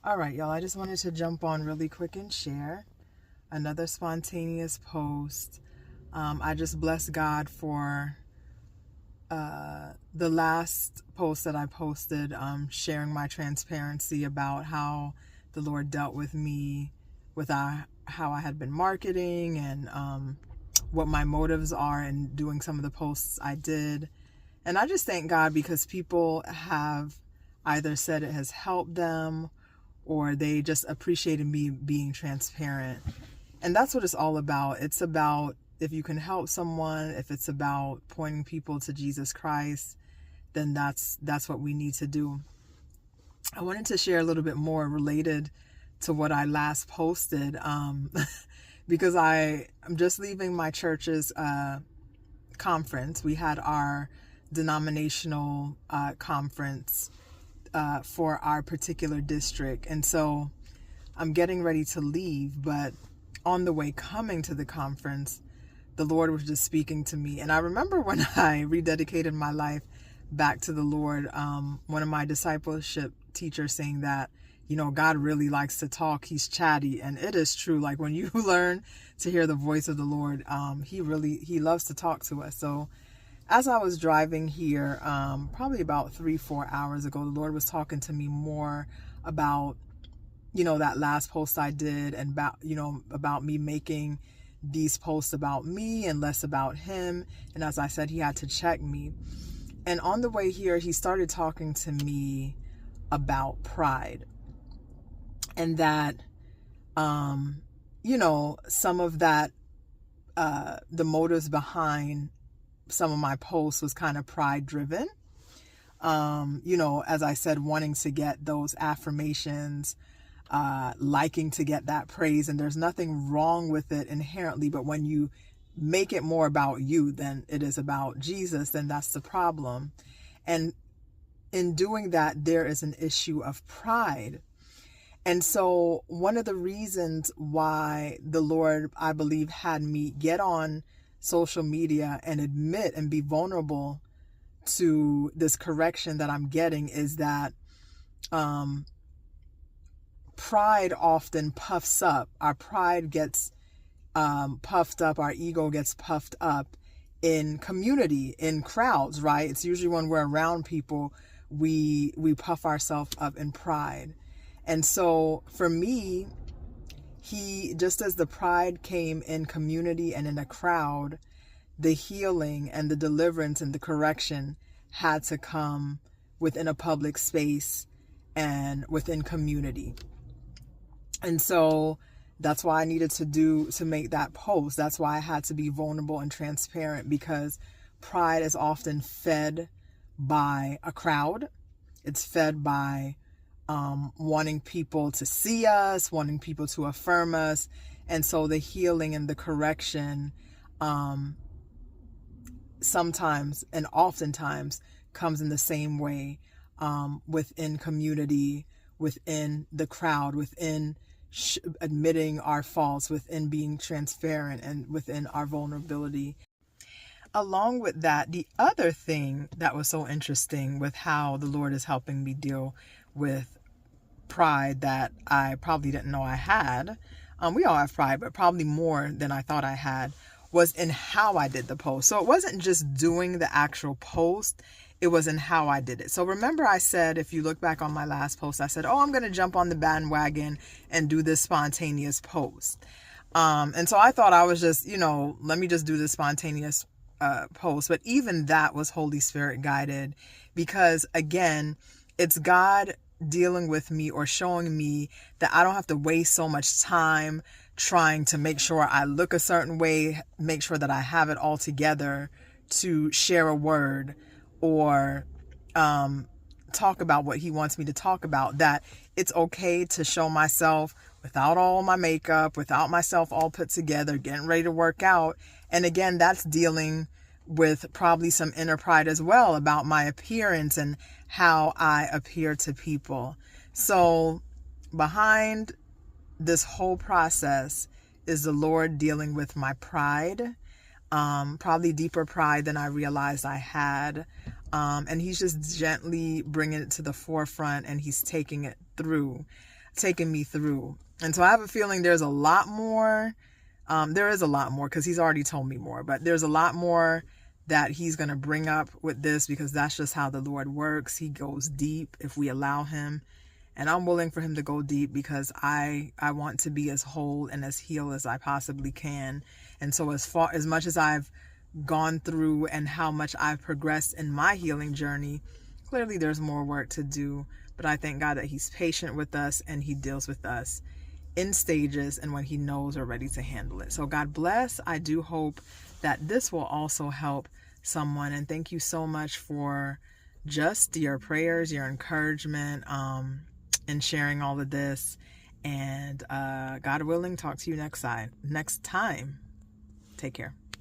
All right, y'all, I just wanted to jump on really quick and share another spontaneous post. I just bless God for the last post that I posted, sharing my transparency about how the Lord dealt with me with how I had been marketing and what my motives are in doing some of the posts I did. And I just thank God because people have either said it has helped them or they just appreciated me being transparent. And that's what it's all about. It's about if you can help someone, if it's about pointing people to Jesus Christ, then that's what we need to do. I wanted to share a little bit more related to what I last posted because I'm just leaving my church's conference. We had our denominational conference for our particular district. And so I'm getting ready to leave, but on the way coming to the conference, the Lord was just speaking to me. And I remember when I rededicated my life back to the Lord, one of my discipleship teachers saying that, God really likes to talk. He's chatty. And it is true. Like when you learn to hear the voice of the Lord, he loves to talk to us. So as I was driving here, probably about 3-4 hours ago, the Lord was talking to me more about, that last post I did and about me making these posts about me and less about him. And as I said, he had to check me. And on the way here, he started talking to me about pride and that, some of that, the motives behind some of my posts was kind of pride driven. As I said, wanting to get those affirmations, liking to get that praise, and there's nothing wrong with it inherently, but when you make it more about you than it is about Jesus, then that's the problem. And in doing that, there is an issue of pride. And so one of the reasons why the Lord, I believe, had me get on social media and admit and be vulnerable to this correction that I'm getting is that pride often puffs up. Our pride gets puffed up. Our ego gets puffed up in community, in crowds, right? It's usually when we're around people, we puff ourselves up in pride. And so for me, just as the pride came in community and in a crowd, the healing and the deliverance and the correction had to come within a public space and within community. And so that's why I needed to make that post. That's why I had to be vulnerable and transparent, because pride is often fed by a crowd. It's fed by wanting people to see us, wanting people to affirm us. And so the healing and the correction sometimes and oftentimes comes in the same way within community, within the crowd, within admitting our faults, within being transparent, and within our vulnerability. Along with that, the other thing that was so interesting with how the Lord is helping me deal with pride that I probably didn't know I had, we all have pride, but probably more than I thought I had, was in how I did the post. So it wasn't just doing the actual post, it was in how I did it. So remember I said, if you look back on my last post, I said, I'm going to jump on the bandwagon and do this spontaneous post. And so I thought I was just, let me just do this spontaneous post. But even that was Holy Spirit guided, because again, it's God dealing with me or showing me that I don't have to waste so much time trying to make sure I look a certain way, make sure that I have it all together to share a word or talk about what he wants me to talk about. That it's okay to show myself without all my makeup, without myself all put together, getting ready to work out. And again, that's dealing with probably some inner pride as well about my appearance and how I appear to people. So behind this whole process is the Lord dealing with my pride, probably deeper pride than I realized I had. And he's just gently bringing it to the forefront, and he's taking it through taken me through. And so I have a feeling there's a lot more. There is a lot more because he's already told me more, but there's a lot more that he's going to bring up with this, because that's just how the Lord works. He goes deep if we allow him. And I'm willing for him to go deep because I want to be as whole and as healed as I possibly can. And so as much as I've gone through and how much I've progressed in my healing journey, clearly there's more work to do. But I thank God that he's patient with us and he deals with us in stages and when he knows we're ready to handle it. So God bless. I do hope that this will also help someone. And thank you so much for just your prayers, your encouragement, and sharing all of this. And God willing, talk to you next time. Take care.